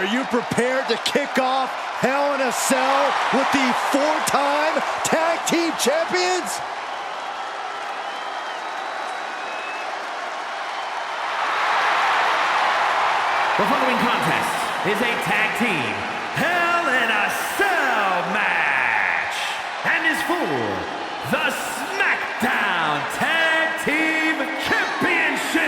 you prepared to kick off Hell in a Cell with the 4-time tag team champions? The following contest is a tag team Hell in a Cell match and is for the SmackDown Tag Team Championship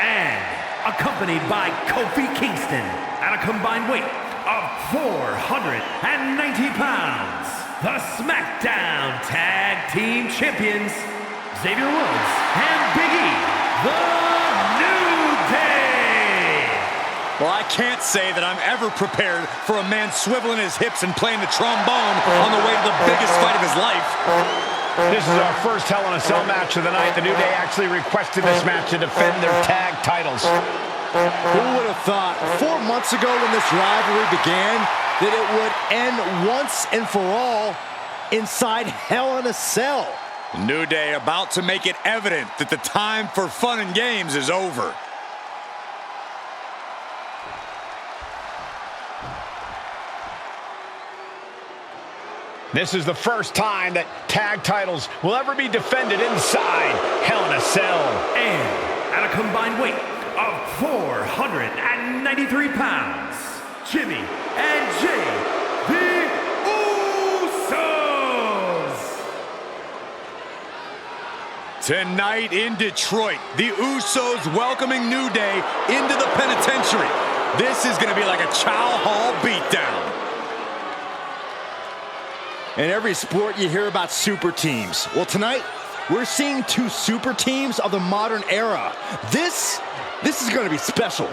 and accompanied by Kofi Kingston at a combined weight of 490 pounds. The SmackDown Tag Team Champions, Xavier Woods and Big E, the New Day. Well, I can't say that I'm ever prepared for a man swiveling his hips and playing the trombone on the way to the biggest fight of his life. This is our first Hell in a Cell match of the night. The New Day actually requested this match to defend their tag titles. Who would have thought 4 months ago when this rivalry began that it would end once and for all inside Hell in a Cell? New Day about to make it evident that the time for fun and games is over. This is the first time that tag titles will ever be defended inside Hell in a Cell. And at a combined weight of 493 pounds, Jimmy and Jay, the Usos. Tonight in Detroit, the Usos welcoming New Day into the penitentiary. This is going to be like a Chow Hall beatdown. In every sport, you hear about super teams. Well, tonight, we're seeing two super teams of the modern era. This is going to be special.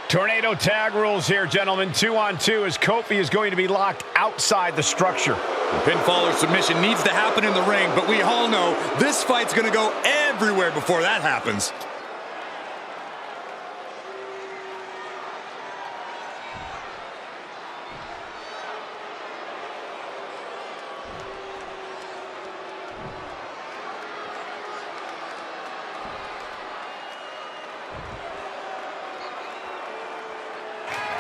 Tornado tag rules here, gentlemen. 2-on-2 as Kofi is going to be locked outside the structure. The pinfall or submission needs to happen in the ring, but we all know this fight's going to go everywhere before that happens.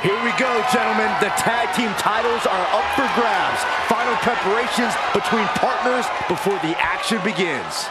Here we go, gentlemen. The tag team titles are up for grabs. Final preparations between partners before the action begins.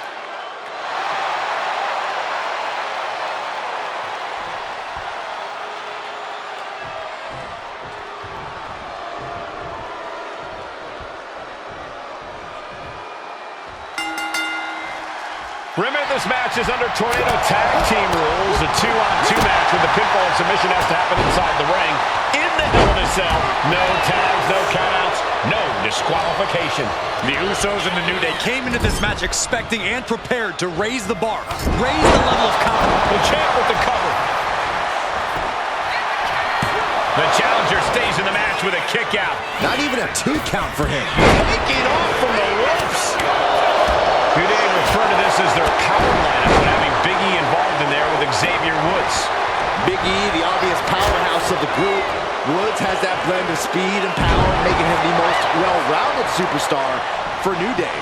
Remember, this match is under Tornado tag team rules. A 2-on-2 match with the pinfall and submission has to happen inside the ring. In the Hell in a Cell, no tags, no countouts, no disqualification. The Usos and the New Day came into this match expecting and prepared to raise the bar, raise the level of confidence. The champ with the cover. The challenger stays in the match with a kick out. Not even a 2 count for him. Taking off from the ropes. New Day refer to this as their power lineup when having Big E involved in there with Xavier Woods. Big E, the obvious powerhouse of the group. Woods has that blend of speed and power, making him the most well-rounded superstar for New Day.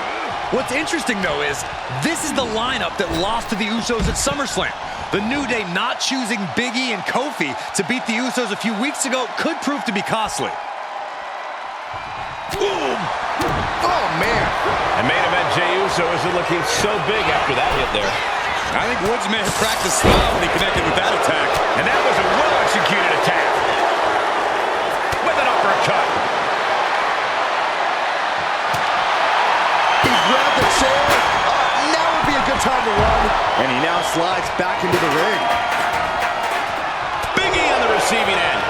What's interesting, though, is this is the lineup that lost to the Usos at SummerSlam. The New Day not choosing Big E and Kofi to beat the Usos a few weeks ago could prove to be costly. Boom! Oh, man. And main event Jey Uso isn't looking so big after that hit there. I think Woods may have practiced style when he connected with that attack. And that was a well-executed attack. With an uppercut. He grabbed the chair. Now would be a good time to run. And he now slides back into the ring. Big E on the receiving end.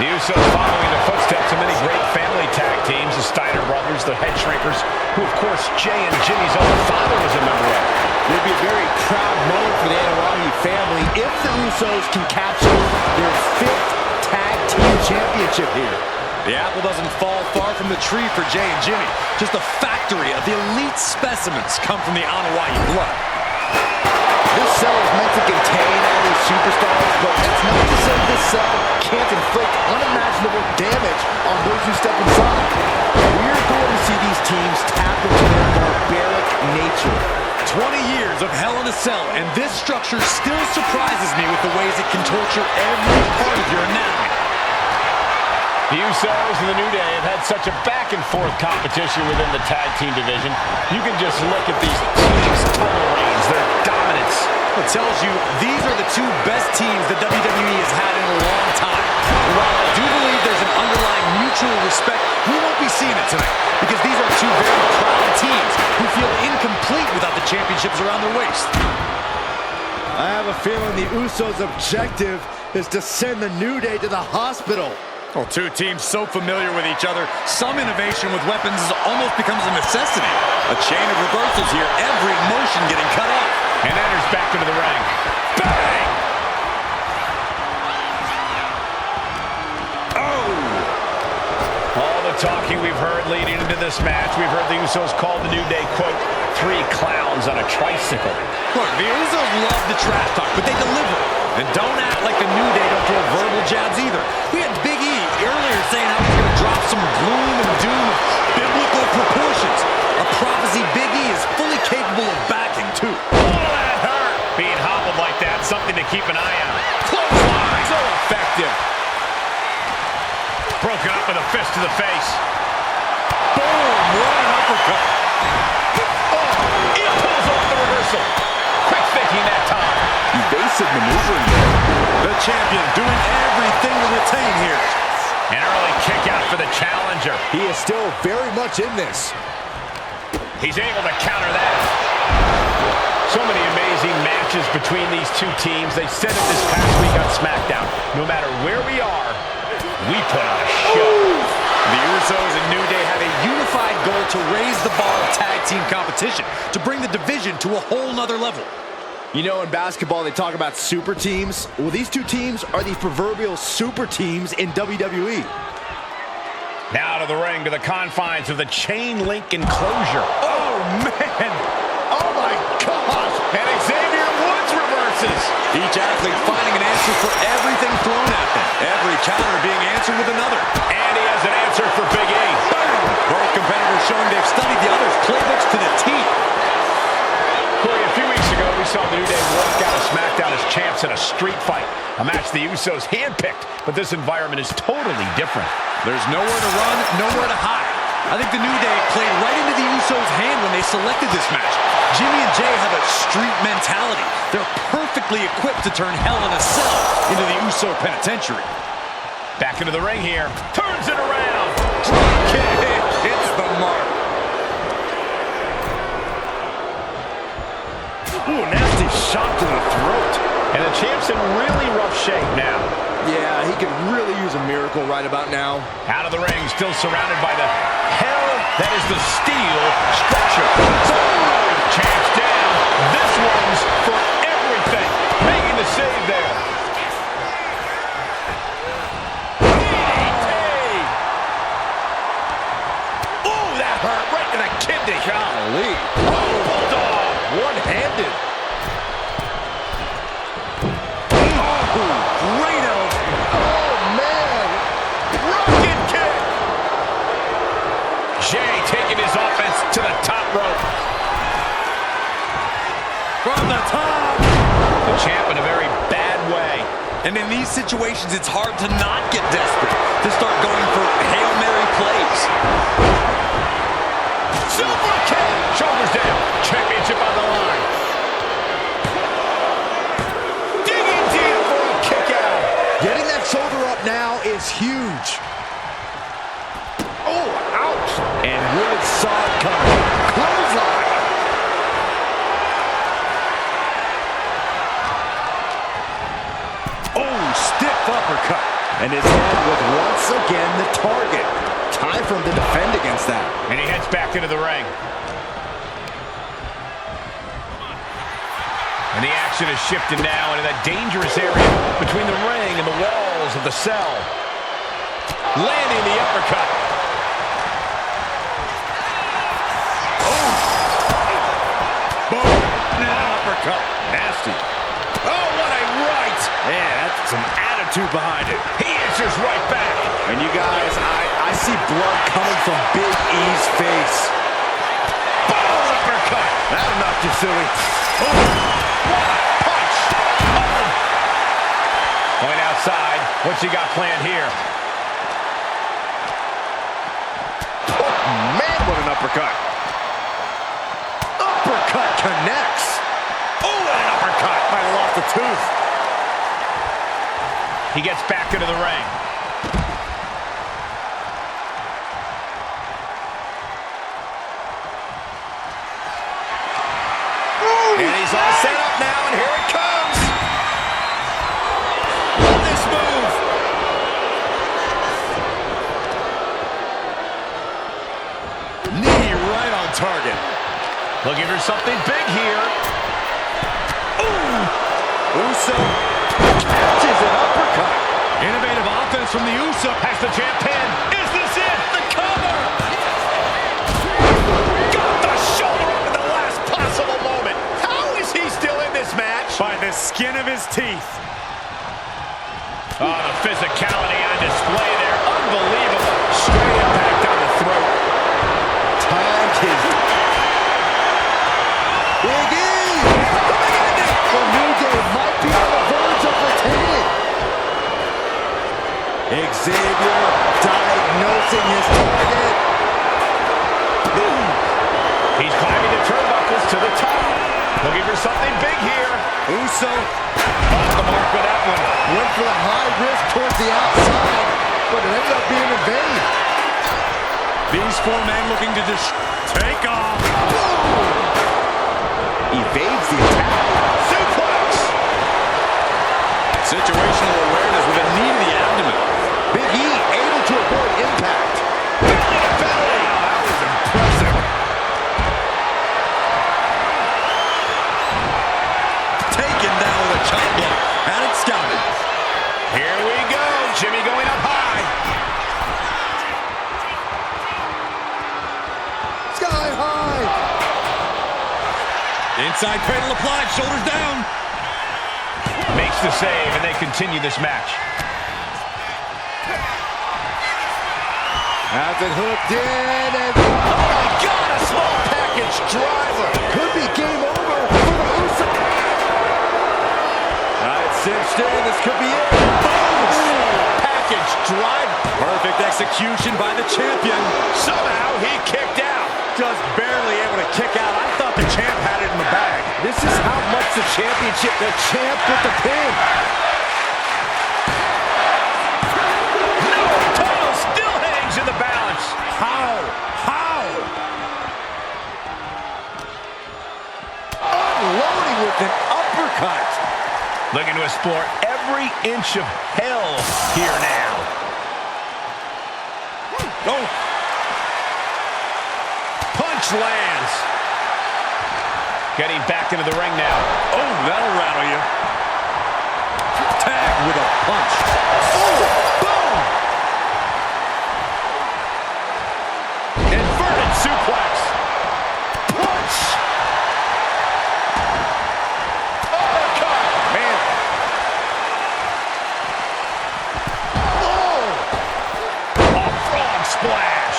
The Usos following the footsteps of many great family tag teams, the Steiner brothers, the Head Shrinkers, who, of course, Jay and Jimmy's own father was a member of. It would be a very proud moment for the Anoa'i family if the Usos can capture their 5th tag team championship here. The apple doesn't fall far from the tree for Jay and Jimmy. Just a factory of the elite specimens come from the Anoa'i blood. This cell is meant to contain all these superstars, but it's not to say this cell can't inflict unimaginable damage on those who step inside. We're going to see these teams tap into their barbaric nature. 20 years of Hell in a Cell, and this structure still surprises me with the ways it can torture every part of your anatomy. The Usos and the New Day have had such a back-and-forth competition within the tag team division. You can just look at these teams' title reigns, their dominance. It tells you these are the two best teams the WWE has had in a long time. And while I do believe there's an underlying mutual respect, we won't be seeing it tonight, because these are two very proud teams who feel incomplete without the championships around their waist. I have a feeling the Usos' objective is to send the New Day to the hospital. Well, two teams so familiar with each other, some innovation with weapons almost becomes a necessity. A chain of reversals here, every motion getting cut off. And enters back into the ring. Bang! Oh! All the talking we've heard leading into this match, we've heard the Usos call the New Day, quote, 3 clowns on a tricycle. Look, the Usos love the trash talk, but they deliver. And don't act like the New Day don't throw verbal jabs either. We had Big E earlier saying how he's going to drop some gloom and doom of biblical proportions. A prophecy Big E is fully capable of backing, too. Being hobbled like that, something to keep an eye on. Clothesline! So effective. Broken up with a fist to the face. Boom! What an uppercut. Oh, he pulls off the reversal. Quick thinking that time. Evasive maneuvering there. The champion doing everything to retain here. An early kick out for the challenger. He is still very much in this. He's able to counter that. So many amazing matches between these two teams. They said it this past week on SmackDown. No matter where we are, we put on a show. The Usos and New Day have a unified goal to raise the bar of tag team competition, to bring the division to a whole nother level. You know, in basketball, they talk about super teams. Well, these two teams are the proverbial super teams in WWE. Now to the ring, to the confines of the chain link enclosure. Oh, man! Oh, my gosh! And Xavier Woods reverses. Each athlete finding an answer for everything thrown at them. Every counter being answered with another. And he has an answer for Big E. Both competitors showing they've studied the other's playbooks to the T. Corey, a few weeks ago, we saw the New Day walk out of SmackDown as champs in a street fight. A match the Usos handpicked, but this environment is totally different. There's nowhere to run, nowhere to hide. I think the New Day played right into the Usos' hand when they selected this match. Jimmy and Jay have a street mentality. They're perfectly equipped to turn Hell in a Cell into the Uso penitentiary. Back into the ring here. Turns it around. Drop kick. Hits the mark. Ooh, nasty shot to the throat. And the champ's in really rough shape now. Yeah, he could really use a miracle right about now. Out of the ring, still surrounded by the hell that is the steel structure. Champ's down. This one's for everything. Making the save there. Oh, that hurt right to the kidney. Golly. Oh, bulldog. One-handed. Great elbow. Oh, man. Rocket kick. Jay taking his offense to the top rope. From the top. The champ in a very bad way. And in these situations, it's hard to not get desperate, to start going for Hail Mary plays. Super kick. Shoulders down. Championship on the line. Digging deep for a kick out. Getting that shoulder up now is huge. Oh, ouch. And Woods saw it coming. Clothesline. Oh, stiff uppercut. And his head was once again the target. Time for him to defend against that. And he heads back into the ring. And the action has shifted now into that dangerous area between the ring and the walls of the cell. Landing the uppercut. Oh! Boom! Now uppercut. Nasty. Oh, what a right! Man, that's some attitude behind it. He answers right back. And you guys, I see blood coming from Big E's face. Boom! Uppercut. That'll knock you silly. Oh, what a punch. Oh. Point outside. What's he got planned here? Man, what an uppercut. Uppercut connects. Oh, and an uppercut. Might have lost a tooth. He gets back into the ring. And he's all set up now, and here it comes. Love this move. Knee right on target. Looking for something big here. Ooh. Uso catches an uppercut. Innovative offense from the Uso. Has the champ pin. Is this it? The cover. Got the shoulder up at the last possible moment. How is he still in this match? By the skin of his teeth. Oh, the physicality on display there. Unbelievable. Straight impact on the throat. Timed his Big E. The New Day might be on the verge of retaining. Xavier diagnosing his target. Boom. He's climbing the turnbuckles to the top. Looking for something big here. Uso Off the mark with that one. went for the high risk towards the outside, but it ended up being in vain. These four men looking to just take off. Evades the attack. Suplex. Situational awareness with a knee to the abdomen. Big E able to avoid impact. Belly to belly. Wow, that was impressive. Taken down with a chop block. And it's scouted. Here we go. Jimmy going up high. Sky high. Inside cradle applied. Shoulders down. Makes the save, and they continue this match. Has it hooked in, and oh my God, a small package driver. Could be game over for the Uso. It's cinched in, this could be it. Boom! Package driver. Perfect execution by the champion. Somehow he kicked out. Just barely able to kick out. I thought the champ had it in the bag. This is how much the champ with the pin. No, title still hangs in the balance. How? Unloading with an uppercut. Looking to explore every inch of hell here now. Oh. Punch lands. Getting back into the ring now. Oh, that'll rattle you. Tag with a punch. Boom! Inverted suplex. Punch! Uppercut! Man. Oh! A frog splash!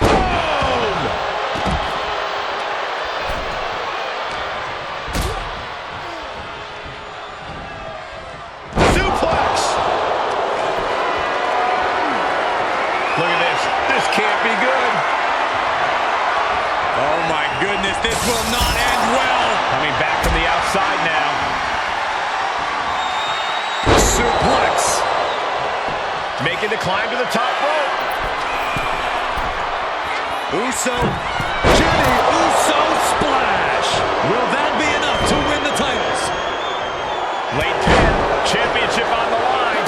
Boom! Suplex! Look at this. This can't be good. Oh, my goodness. This will not end well. Coming back from the outside now. Suplex. Making the climb to the top rope. Uso. Jimmy Uso splash. Will that be enough to win the titles? Late pin. Championship on the line.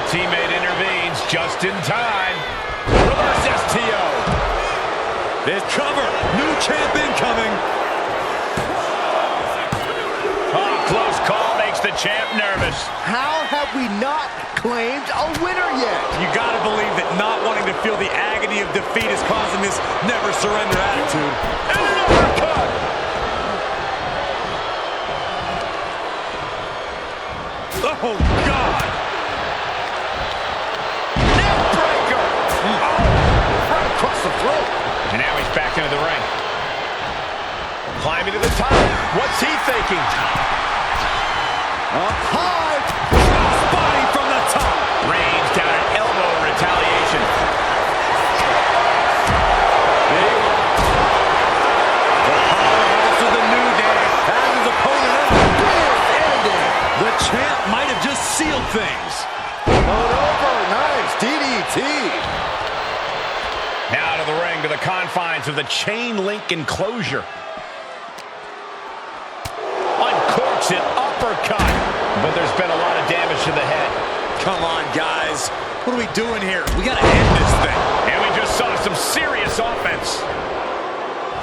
Teammate intervenes just in time. Reverse STO. This cover. New champ incoming. Close call makes the champ nervous. How have we not claimed a winner yet? You gotta believe that not wanting to feel the agony of defeat is causing this never surrender attitude. And an uppercut. Oh, God. Neck breaker. back into the ring. Climbing to the top. What's he thinking? Up high. Body from the top. Range down an elbow in retaliation. The powerhouse of the New Day has his opponent up. Big ending. The champ might have just sealed things. Going over. Nice. DDT. Now to the ring, to the confines of the chain link enclosure. Uncorks it, uppercut. But there's been a lot of damage to the head. Come on, guys. What are we doing here? We got to end this thing. And we just saw some serious offense.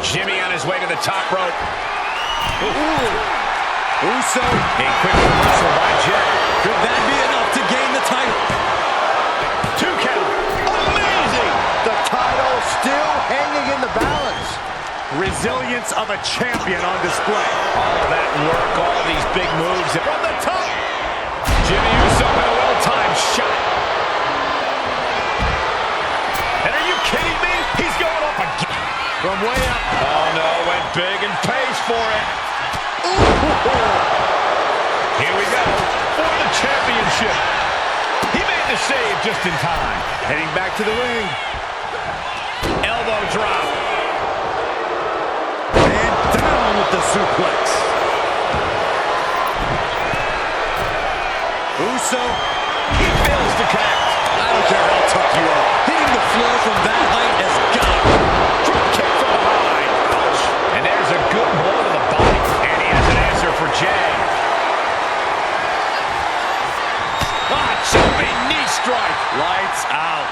Jimmy on his way to the top rope. Uso. A quick reversal by Jey. Could that be enough to gain the title? 2 count. Amazing. The title still hanging in the balance. Resilience of a champion on display. All of that work, all of these big moves. From the top. Jimmy Uso had a well-timed shot. And are you kidding me? He's going up again. From way up. Oh no, went big and pays for it. Here we go for the championship. He made the save just in time. Heading back to the ring. Elbow drop. And down with the suplex. Uso. He fails to connect. I don't care how tough you are. Hitting the floor from that height has got it. Drop kick from behind. Ouch. And there's a good blow to the body. And he has an answer for Jey. Jumping knee strike. Lights out.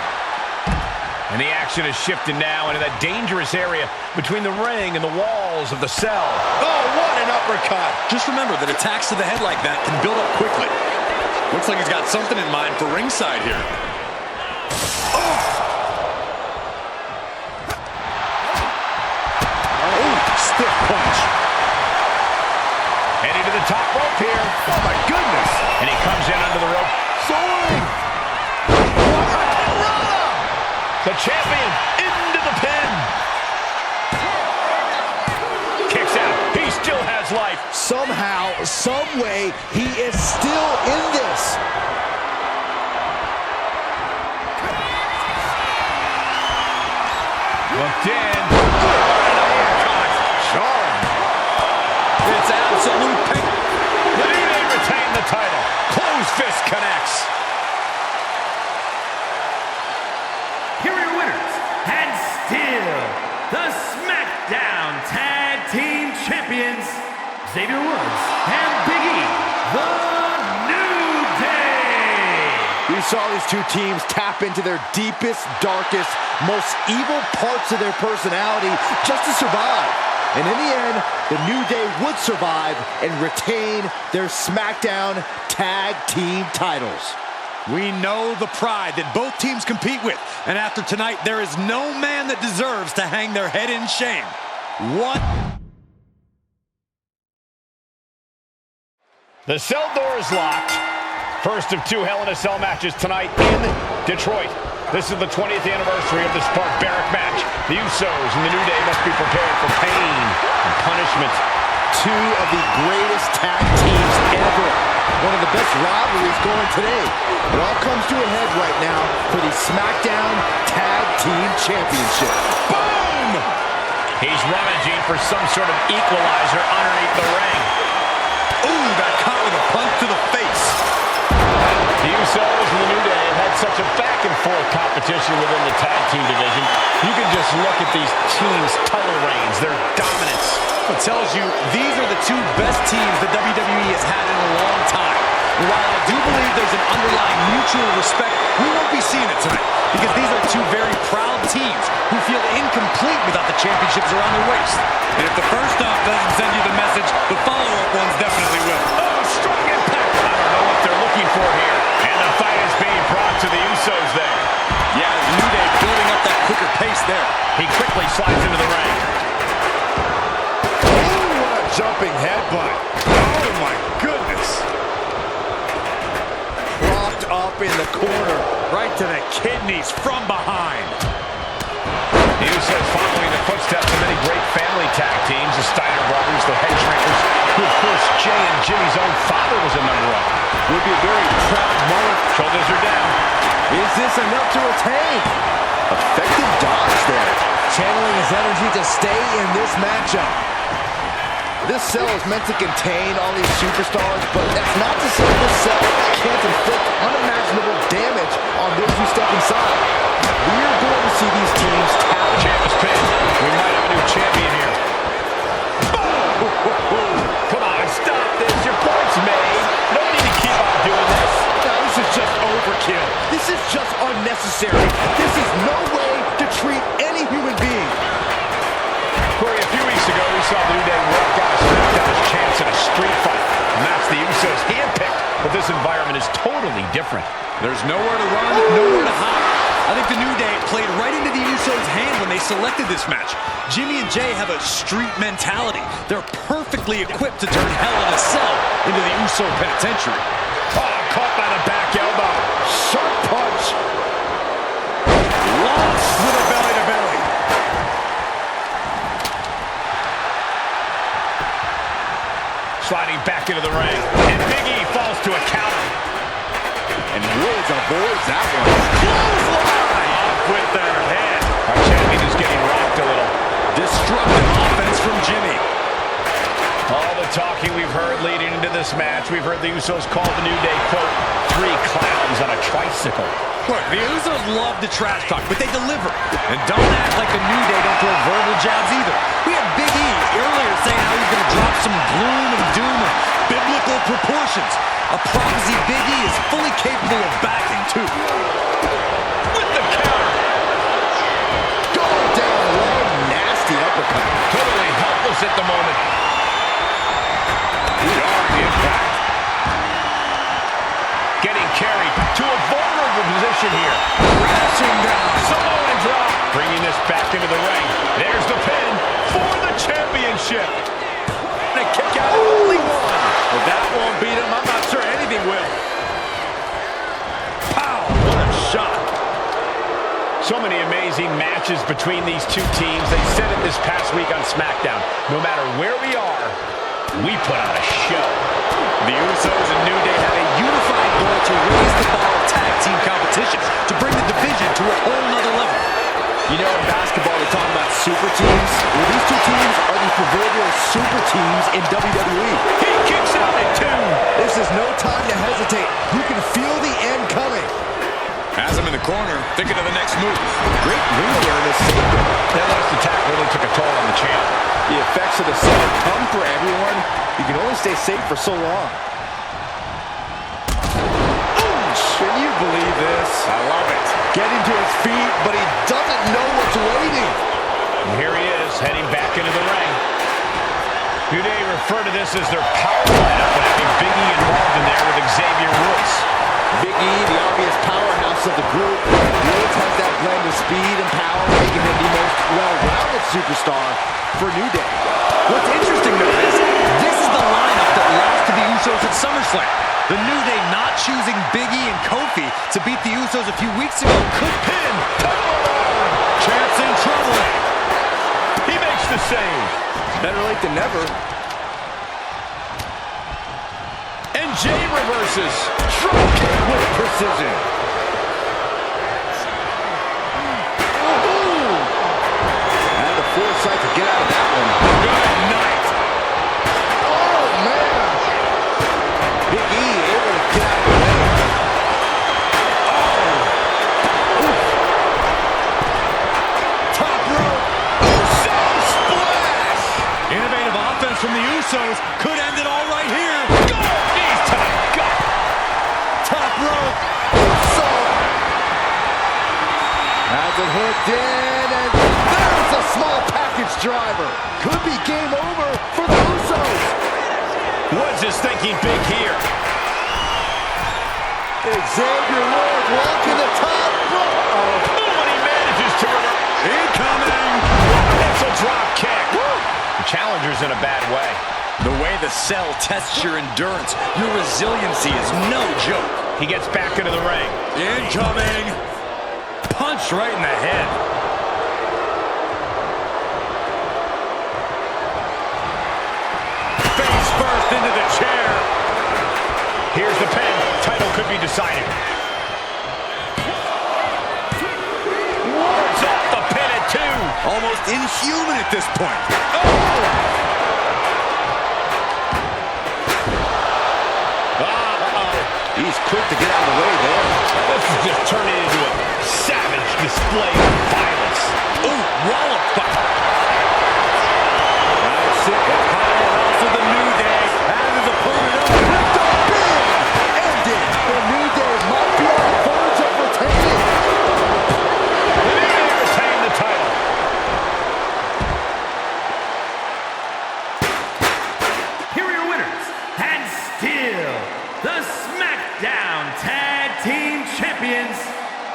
And the action is shifted now into that dangerous area between the ring and the walls of the cell. Oh, what an uppercut. Just remember that attacks to the head like that can build up quickly. Looks like he's got something in mind for ringside here. Oh, stiff punch. Heading to the top rope here. Oh, my goodness. And he comes in under the rope. Soaring. The champion into the pin. Kicks out. He still has life. Somehow, some way, he is still in this. Looked in. Charm. It's absolute pain. The New Day retain the title. Closed fist connects. Here are your winners, and still the SmackDown Tag Team Champions, Xavier Woods and Big E, the New Day. We saw these two teams tap into their deepest, darkest, most evil parts of their personality just to survive. And in the end, the New Day would survive and retain their SmackDown Tag Team titles. We know the pride that both teams compete with. And after tonight, there is no man that deserves to hang their head in shame. What? The cell door is locked. First of 2 Hell in a Cell matches tonight in Detroit. This is the 20th anniversary of this barbaric match. The Usos and the New Day must be prepared for pain and punishment. 2 of the greatest tag teams ever. One of the best rivalries going today. It all comes to a head right now for the SmackDown Tag Team Championship. Boom! He's rummaging for some sort of equalizer underneath the ring. Ooh, got caught with a punch to the face. The Usos and the New Day have had such a back-and-forth competition within the tag team division. You can just look at these teams' title reigns, their dominance. It tells you these are the 2 best teams that WWE has had in a long time. And while I do believe there's an underlying mutual respect, we won't be seeing it tonight because these are 2 very proud teams who feel incomplete without the championships around their waist. And if the first off doesn't send you the message, the follow-up ones definitely will. Oh, strong impact. I don't know what they're looking for here. And the fight is being brought to the Usos there. Yeah, the New Day building up that quicker pace there. He quickly slides into the ring. Jumping headbutt. Oh my goodness. Propped up in the corner. Right to the kidneys from behind. The Usos following the footsteps of many great family tag teams, the Steiner brothers, the Head Shrinkers, who of course Jay and Jimmy's own father was a member of. Would be a very proud moment. Shoulders are down. Is this enough to retain? Effective dodge there. Channeling his energy to stay in this matchup. This cell is meant to contain all these superstars, but that's not to say this cell can't inflict unimaginable damage on those who step inside. We are going to see these teams tap. Champ is pinned. We might have a new champion here. Boom! Come on, stop this. Your point's made. No need to keep on doing this. No, this is just overkill. This is just unnecessary. This is no way to treat any human being. Corey, a few weeks ago, we saw the New Day walk out of SmackDown's chance in a street fight. And that's the Usos handpicked. But this environment is totally different. There's nowhere to run, nowhere to hide. I think the New Day played right into the Usos' hand when they selected this match. Jimmy and Jay have a street mentality. They're perfectly equipped to turn Hell in a Cell into the Uso penitentiary. Oh, caught by the back elbow. Sharp punch. Launched with a belly-to-belly. Sliding back into the ring. And Big E falls to a counter. And Woods avoids that one. Clothesline! Off with their head. Our champion is getting rocked a little. Destructive offense from Jimmy. All the talking we've heard leading into this match, we've heard the Usos call the New Day, quote, 3 clowns on a tricycle. Look, the Usos love the trash talk, but they deliver. And don't act like the New Day don't throw verbal jabs either. We had Big E earlier saying how he's going to drop some gloom and doom of biblical proportions. A prophecy Big E is fully capable of backing, too. With the counter. Going down low, nasty uppercut. Totally helpless at the moment. Hard impact. Getting carried to a vulnerable position here. Crashing down. Samoan drop. Bringing this back into the ring. There's the pin for the championship. And a kick out of only one. If that won't beat him, I'm not sure anything will. Pow! What a shot. So many amazing matches between these two teams. They said it this past week on SmackDown. No matter where we are, we put on a show. The Usos and New Day have a unified goal to raise the bar of tag team competition, to bring the division to a whole nother level. You know, in basketball, they talk about super teams. Well, these two teams are the proverbial super teams in WWE. He kicks out at 2. This is no time to hesitate. You can feel the end coming. Has him in the corner, thinking of the next move. Great ring awareness. That last attack really took a toll on the champ. The effects of the cell come for everyone. You can only stay safe for so long. Can you believe this? I love it. Getting to his feet, but he doesn't know what's waiting. And here he is, heading back into the ring. New Day refer to this as their power lineup, and having Big E involved in there with Xavier Woods. Big E, the obvious powerhouse of the group. Woods has that blend of speed and power, making him the most well-rounded superstar for New Day. What's interesting, though, is this is the lineup that lost to the Usos at SummerSlam. The New Day not choosing Big E and Kofi to beat the Usos a few weeks ago could pin. Champ's in trouble. He makes the save. Better late than never. And Jay reverses. Drop kick with precision. Had the foresight to get out of that one. Good night. Oh, man. Big E able to get out of the way. Oh. Oof. Top rope. Uso splash. Innovative offense from the Usos could end it all right here. Knees to the gut. Top rope. Uso. Has it hooked in, and there's a small package driver. Could be game over for the Usos. Woods is thinking big here. Xavier Woods walking the top rope. Oh, and he manages to reverse. Incoming. It's a drop kick. The challenger's in a bad way. The way the cell tests your endurance, your resiliency is no joke. He gets back into the ring. Incoming. Punch right in the head. into the chair. Here's the pin. Title could be decided. Wards off the pin at 2. Almost inhuman at this point. He's quick to get out of the way there. This is just turning into a savage display of violence. Ooh, wallop. That's it. Powerhouse of the New Day. And his opponent ripped up big. Ended. The New Day might be on the verge of retaining. The New Day retain the title. Here are your winners, and still the SmackDown Tag Team Champions,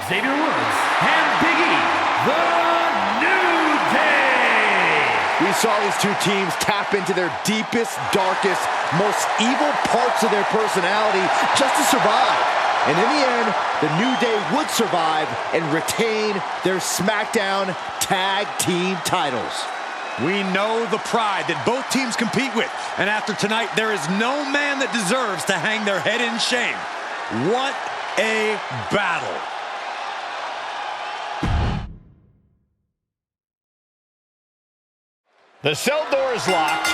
Xavier Woods and Big E, the New Day. We saw these two teams tap into their deepest, darkest, most evil parts of their personality just to survive. And in the end, the New Day would survive and retain their SmackDown Tag Team titles. We know the pride that both teams compete with. And after tonight, there is no man that deserves to hang their head in shame. What a battle. The cell door is locked.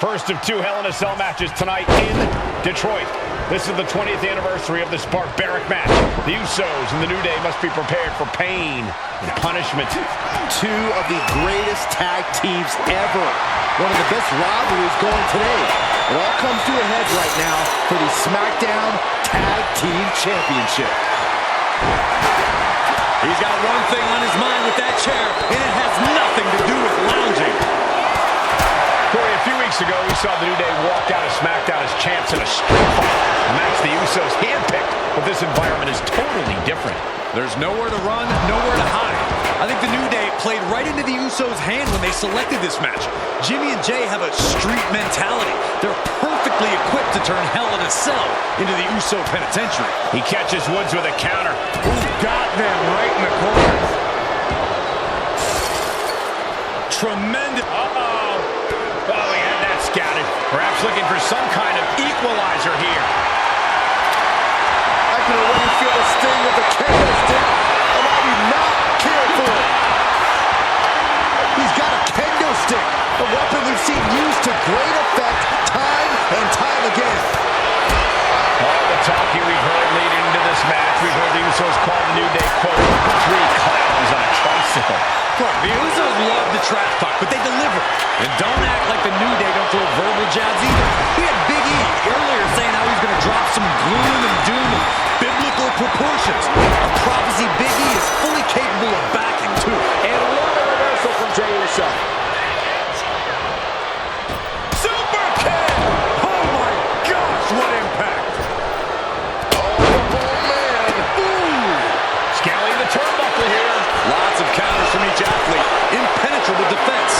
First of 2 Hell in a Cell matches tonight in Detroit. This is the 20th anniversary of this barbaric match. The Usos and the New Day must be prepared for pain and punishment. 2 of the greatest tag teams ever. One of the best rivalries going today. It all comes to a head right now for the SmackDown Tag Team Championship. He's got one thing on his mind with that chair, and it has nothing to do with lounging. Corey, a few weeks ago, we saw the New Day walk out of SmackDown as champs in a street fight. A match the Usos handpicked, but this environment is totally different. There's nowhere to run, nowhere to hide. I think the New Day played right into the Usos' hand when they selected this match. Jimmy and Jay have a street mentality. They're perfectly equipped to turn Hell in a Cell into the Uso penitentiary. He catches Woods with a counter. Ooh, got them right in the corner. Tremendous. Oh, he had that scouted. Perhaps looking for some kind of equalizer here. I can already feel the sting of the kendo stick, and I do not care for it. He's got a kendo stick, a weapon we've seen used to great effect time and time again. All the talking we've heard leading into this match, we've heard the Usos call the New Day, quote, 3 clowns on a tricycle. Look, the Usos love the trash talk, but they deliver. And don't act like the New Day don't throw verbal jabs either. We had Big E earlier saying how he's going to drop some gloom and doom of biblical proportions. A prophecy Big E is fully capable of backing, too. And what a reversal from Jey Uso. Super kick! Oh my gosh, what impact! Oh, man. Ooh! Scaling the turnbuckle here. Lots of counters from each athlete. Impenetrable defense.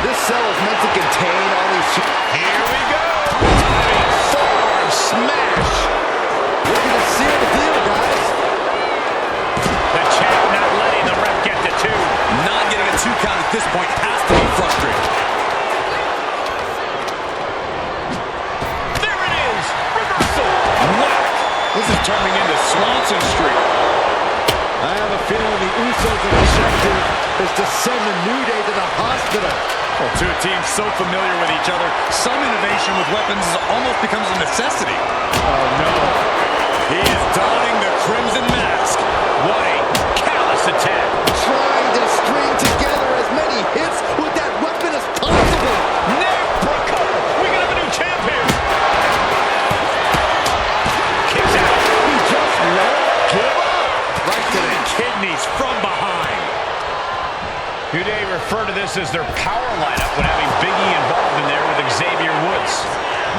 This cell is meant to contain all these... Here we go! Big forearm smash! Looking to seal the deal, guys. The champ not letting the ref get to 2. Not getting a 2 count at this point has to be frustrating. There it is! Reversal! Whack! This is turning into Swanson Street. I have a feeling the Usos' objective is to send the New Day to the hospital. Well, 2 teams so familiar with each other, some innovation with weapons almost becomes a necessity. Oh, no. He is donning the Crimson Mask. What a callous attack! Trying to string together as many hits with that weapon as possible. Neck breaker! We can have a new champ here! Kicks out. He just won't give up. Right to the kidneys from behind. New Day refer to this as their power lineup when having Big E involved in there with Xavier Woods.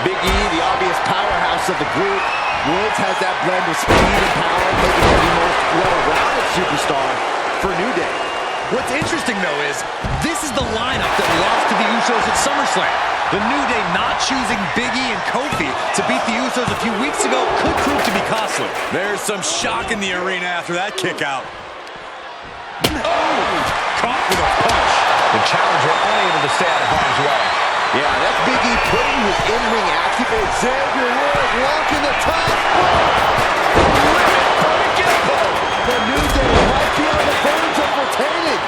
Big E, the obvious powerhouse of the group. Woods has that blend of speed and power, making him the most well-rounded superstar for New Day. What's interesting, though, is this is the lineup that lost to the Usos at SummerSlam. The New Day not choosing Big E and Kofi to beat the Usos a few weeks ago could prove to be costly. There's some shock in the arena after that kick out. Oh! Caught with a punch. The challenger unable to stay out of harm's way. Yeah, that's Big E putting his in-ring acumen. Xavier Woods walking the top rope. The New Day might be on the verge of retaining.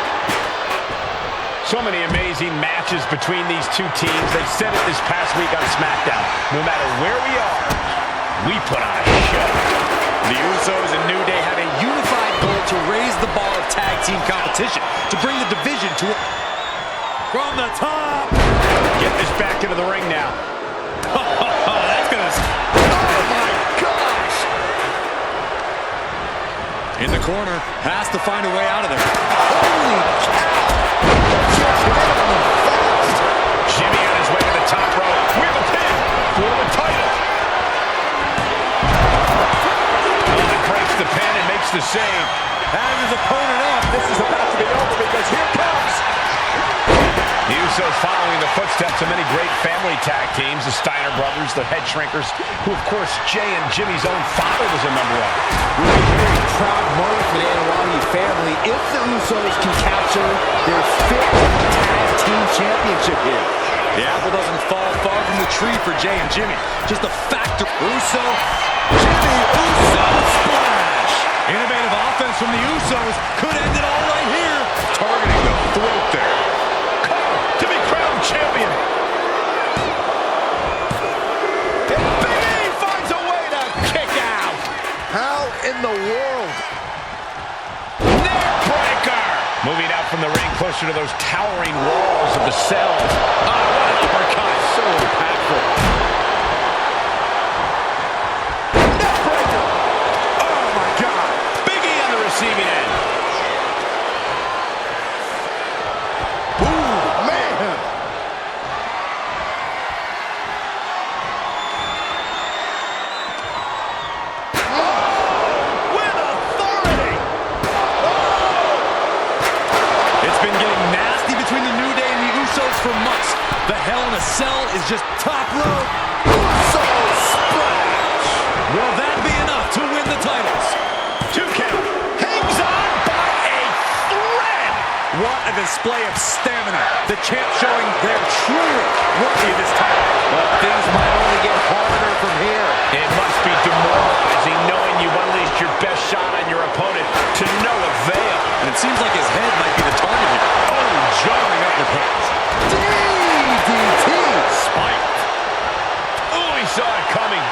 So many amazing matches between these two teams. They said it this past week on SmackDown. No matter where we are, we put on a show. The Usos and New Day have a unified goal to raise the bar of tag team competition, to bring the division to a... From the top! Get this back into the ring now. That's gonna... Oh my gosh! In the corner, has to find a way out of there. Holy cow! Just hit on him fast. Jimmy on his way to the top rope with a pin for the title. Oh, it breaks the pin and makes the save. Has his opponent up. This is about to be over because here comes... The Usos following the footsteps of many great family tag teams, the Steiner brothers, the Head Shrinkers, who of course Jay and Jimmy's own father was a member of. We'll be a very proud moment for the Anwani family if the Usos can capture their 5th tag team championship here. The apple doesn't fall far from the tree for Jay and Jimmy. Just a factor. Uso, Jimmy, Uso, splash! Innovative offense from the Usos could end it all right here. Targeting the throat there. To be crowned champion. And Big E finds a way to kick out. How in the world? Neck breaker. Moving out from the ring closer to those towering walls of the cell. Oh, what an uppercut. So impactful. Neck breaker. Oh, my God. Big E on the receiving end. For months. The Hell in a Cell is just top rope. So splash! Will that be enough to win the titles? 2 count. Hangs on by a thread. What a display of stamina. The champ showing they're truly worthy of this title. But things might only get harder from here. It must be demoralizing knowing you've unleashed your best shot on your opponent to no avail. And it seems like his head might be the target here. Oh, jarring uppercuts. DDT! Spiked. Oh, he saw it coming.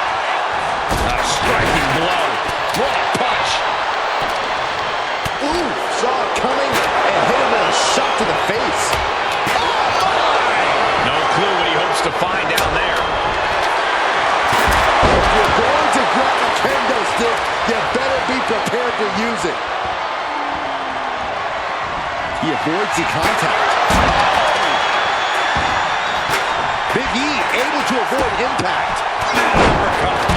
A striking blow. What a punch. Ooh, saw it coming and hit him with a shot to the face. Oh, my! No clue what he hopes to find down there. If you're going to grab a kendo stick, you better be prepared to use it. He avoids the contact. Big E able to avoid impact.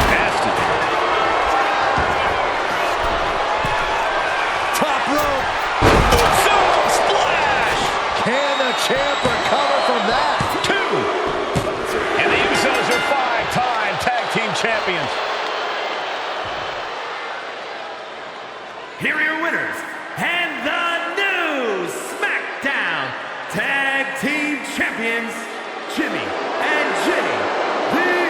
Nasty. Top rope. Zoom splash. Can the champ recover from that? 2. And the Usos are 5-time tag team champions. Here are your winners, and the new SmackDown Tag Team Champions, Jimmy and Jay, the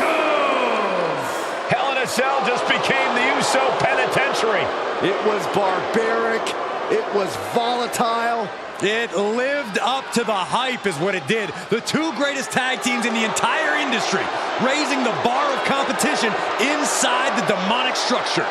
Usos! Hell in a Cell just became the Uso Penitentiary. It was barbaric. It was volatile. It lived up to the hype is what it did. The 2 greatest tag teams in the entire industry, raising the bar of competition inside the demonic structure.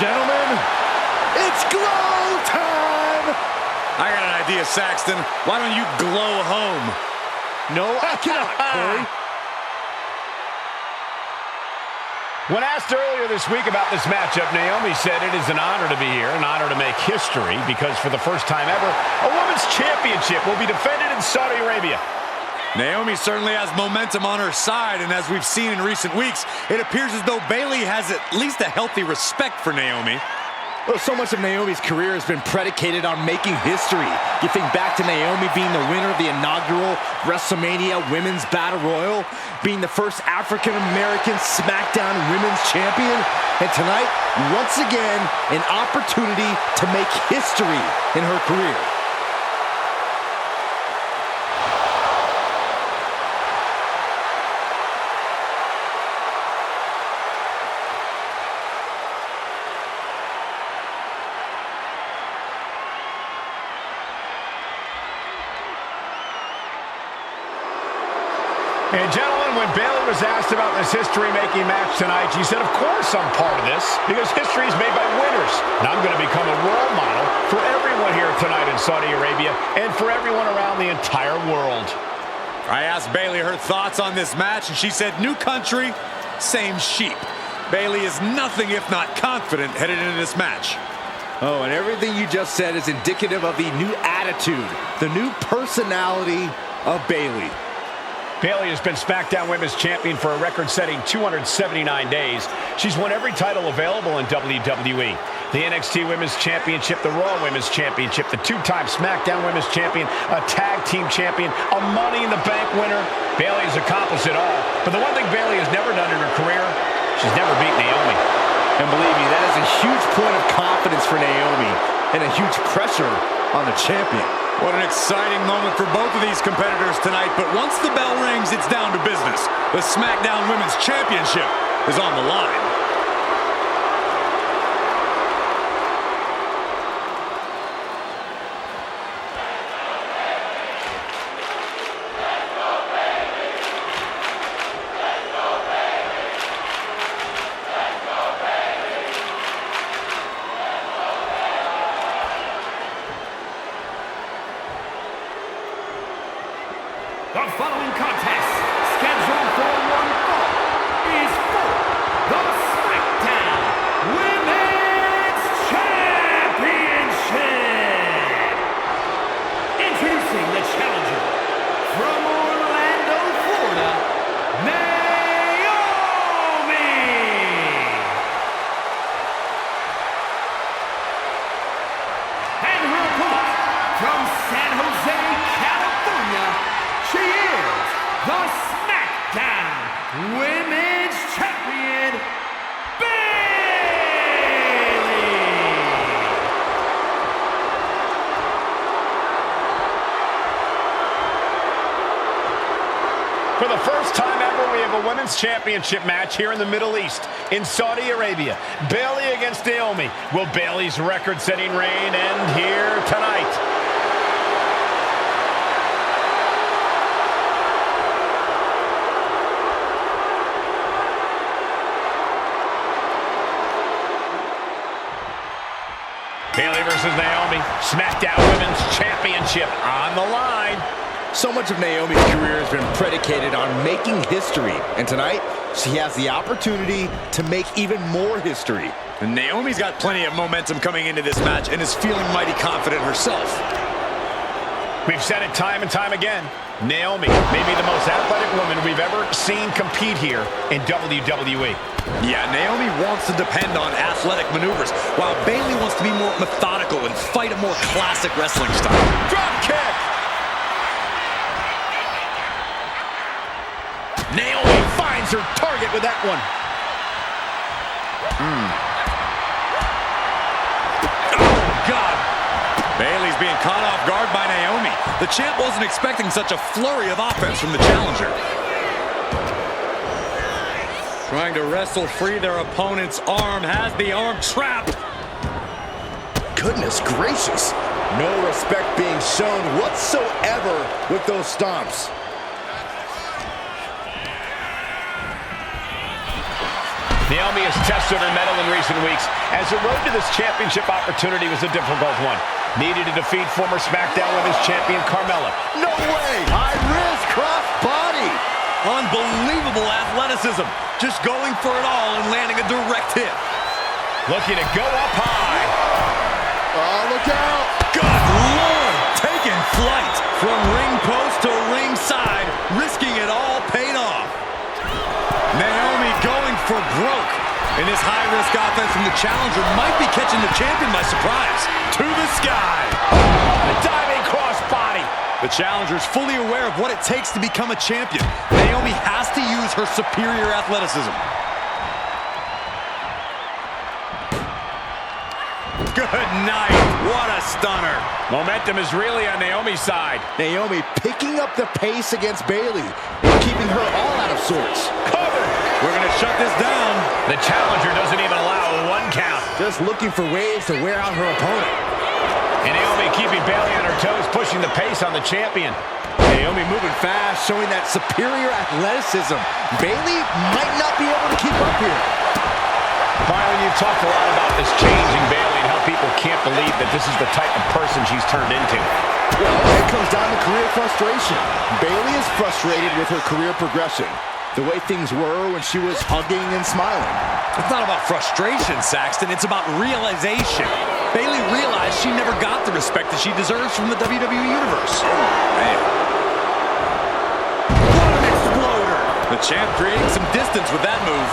gentlemen, it's glow time! I got an idea, Saxton. Why don't you glow home? No, I cannot, Corey. When asked earlier this week about this matchup, Naomi said it is an honor to be here, an honor to make history, because for the first time ever, a women's championship will be defended in Saudi Arabia. Naomi certainly has momentum on her side, and as we've seen in recent weeks, it appears as though Bayley has at least a healthy respect for Naomi. Well, so much of Naomi's career has been predicated on making history. You think back to Naomi being the winner of the inaugural WrestleMania Women's Battle Royal, being the first African-American SmackDown Women's Champion, and tonight, once again, an opportunity to make history in her career. And gentlemen, when Bayley was asked about this history-making match tonight, she said, of course I'm part of this, because history is made by winners. And I'm going to become a role model for everyone here tonight in Saudi Arabia and for everyone around the entire world. I asked Bayley her thoughts on this match, and she said, new country, same sheep. Bayley is nothing if not confident headed into this match. Oh, and everything you just said is indicative of the new attitude, the new personality of Bayley. Bayley has been SmackDown Women's Champion for a record-setting 279 days. She's won every title available in WWE. The NXT Women's Championship, the Raw Women's Championship, the two-time SmackDown Women's Champion, a Tag Team Champion, a Money in the Bank winner. Bayley has accomplished it all. But the one thing Bayley has never done in her career, she's never beat Naomi. And believe me, that is a huge point of confidence for Naomi and a huge pressure on the champion. What an exciting moment for both of these competitors tonight, but once the bell rings, it's down to business. The SmackDown Women's Championship is on the line. The following contest, scheduled for one fall, is for the SmackDown Women's Championship. Introducing the challenger from Orlando, Florida, Naomi. And her opponent from San Jose, California, she is the SmackDown Women's Champion, Bayley! For the first time ever, we have a Women's Championship match here in the Middle East, in Saudi Arabia. Bayley against Naomi. Will Bayley's record-setting reign end here tonight? Bayley versus Naomi, SmackDown Women's Championship on the line. So much of Naomi's career has been predicated on making history, and tonight she has the opportunity to make even more history. And Naomi's got plenty of momentum coming into this match and is feeling mighty confident herself. We've said it time and time again. Naomi may be the most athletic woman we've ever seen compete here in WWE. Yeah, Naomi wants to depend on athletic maneuvers, while Bayley wants to be more methodical and fight a more classic wrestling style. Drop kick! Naomi finds her target with that one. Oh, God! Bayley's being caught off guard by Naomi. The champ wasn't expecting such a flurry of offense from the challenger. Trying to wrestle free their opponent's arm, has the arm trapped. Goodness gracious. No respect being shown whatsoever with those stomps. Naomi has tested her mettle in recent weeks, as the road to this championship opportunity was a difficult one. Needed to defeat former SmackDown Women's Champion Carmella. No way! High risk cross body. Unbelievable athleticism. Just going for it all and landing a direct hit. Looking to go up high. Oh, look out! Good Lord! Taking flight from ring post to ringside, risking it all paid off. Naomi going for broke. And this high-risk offense from the challenger might be catching the champion by surprise. To the sky. A diving cross body. The challenger's fully aware of what it takes to become a champion. Naomi has to use her superior athleticism. Good night. What a stunner. Momentum is really on Naomi's side. Naomi picking up the pace against Bayley, keeping her all out of sorts. Covered. We're going to shut this down. The challenger doesn't even allow a 1 count. Just looking for ways to wear out her opponent. And Naomi keeping Bayley on her toes, pushing the pace on the champion. Naomi moving fast, showing that superior athleticism. Bayley might not be able to keep up here. Byron, you've talked a lot about this changing Bayley and how people can't believe that this is the type of person she's turned into. Well, it comes down to career frustration. Bayley is frustrated with her career progression. The way things were when she was hugging and smiling. It's not about frustration, Saxton. It's about realization. Bayley realized she never got the respect that she deserves from the WWE Universe. Oh, man. What an exploder. The champ creating some distance with that move.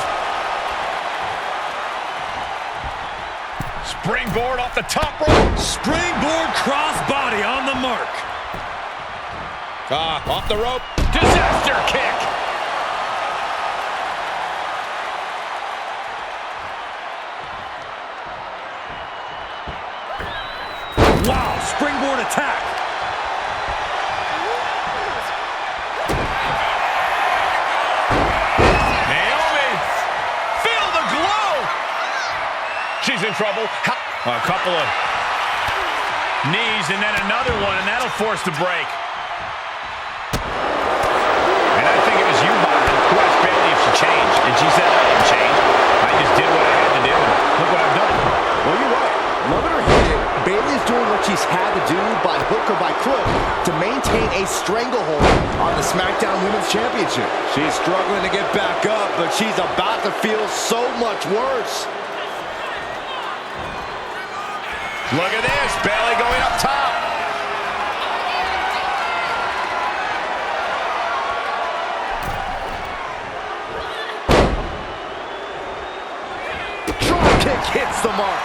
Springboard off the top rope. Springboard crossbody on the mark. Off the rope. Disaster kick. Wow, springboard attack. Naomi, feel the glow. She's in trouble. A couple of knees and then another one, and that'll force the break. And I think it was you, Byron, who asked Bayley if she changed, and she said, I didn't change. I just did what I had to do, and look what I've done. Well, you're right. Love it or hate it, Bayley's doing what she's had to do by hook or by crook to maintain a stranglehold on the SmackDown Women's Championship. She's struggling to get back up, but she's about to feel so much worse. Look at this, Bayley going up top. Drop kick hits the mark.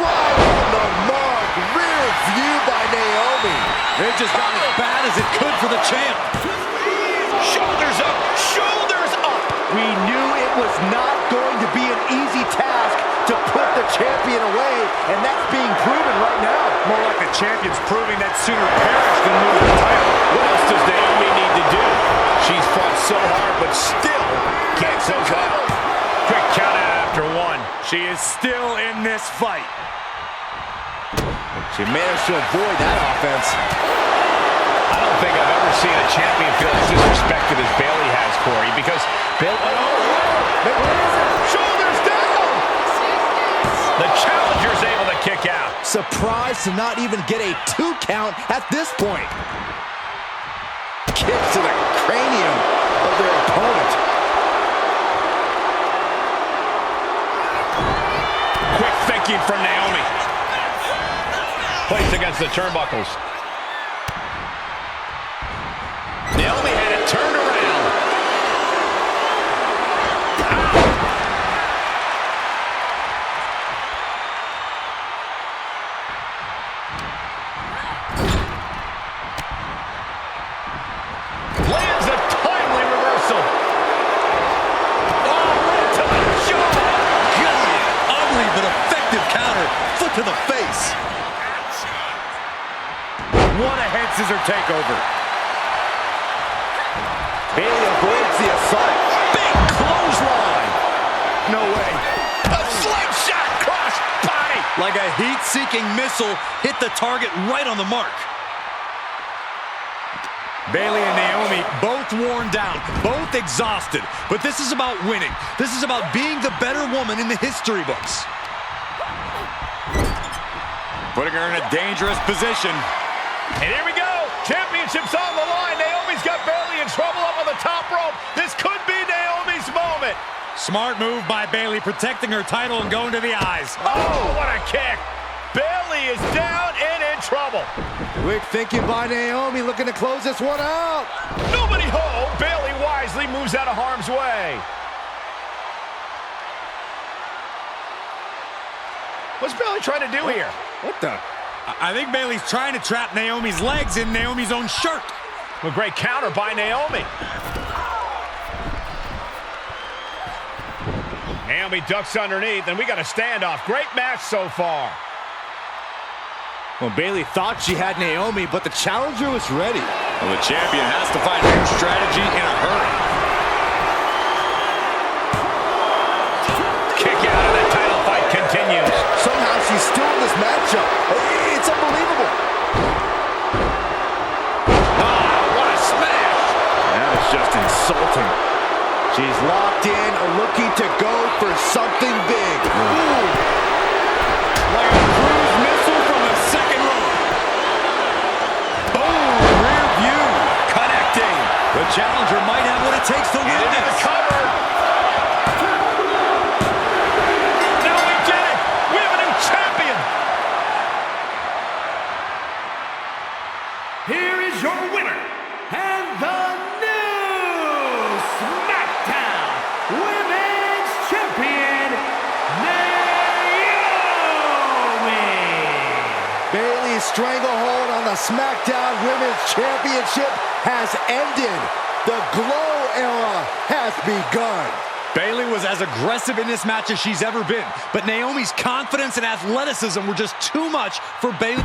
Right on the mark. Rear view by Naomi. It just got as bad as it could for the champ. Shoulders up, shoulders up. We knew it was not going to be an easy task to put the champion away, and that's being proven right now. More like the champion's proving that sooner perish than lose the title. What else does Naomi need to do? She's fought so hard, but still can't close out. Quick count out after 1. She is still in this fight. She managed to avoid that offense. I don't think I've ever seen a champion feel as disrespected as Bayley has, Corey, because shoulders down! The challenger's able to kick out. Surprised to not even get a 2 count at this point. Kick to the cranium of their opponent. Quick thinking from Naomi. Placed against the turnbuckles. Naomi had it turned around. Lands a timely reversal. Oh, right to the jaw. Good. Ugly but effective counter. Foot to the face. What a head scissor takeover. Bayley avoids the assault. Big clothesline. No way. A slingshot cross body. Like a heat-seeking missile, hit the target right on the mark. Bayley and Naomi Naomi, both worn down, both exhausted. But this is about winning. This is about being the better woman in the history books. Putting her in a dangerous position. And here we go. Championship's on the line. Naomi's got Bayley in trouble up on the top rope. This could be Naomi's moment. Smart move by Bayley, protecting her title and going to the eyes. Oh, what a kick. Bayley is down and in trouble. Quick thinking by Naomi, looking to close this one out. Nobody home. Bayley wisely moves out of harm's way. What's Bayley trying to do here? What the? I think Bayley's trying to trap Naomi's legs in Naomi's own shirt. A great counter by Naomi. Naomi ducks underneath, and we got a standoff. Great match so far. Well, Bayley thought she had Naomi, but the challenger was ready. Well, the champion has to find a new strategy in a hurry. Kick out of the title fight continues. Somehow she's still in this matchup. It's unbelievable. Oh, what a smash. That is just insulting. She's locked in, looking to go for something big. Ooh. Like a cruise missile from the second row. Boom, rear view. Connecting. The challenger might have what it takes to win Into the this. cover. Now we did it. We have a new champion. Here is your winner, and the new SmackDown Women's Champion, Naomi. Bayley's stranglehold on the SmackDown Women's Championship has ended. The Glow era has begun. Bayley was as aggressive in this match as she's ever been, but Naomi's confidence and athleticism were just too much for Bayley.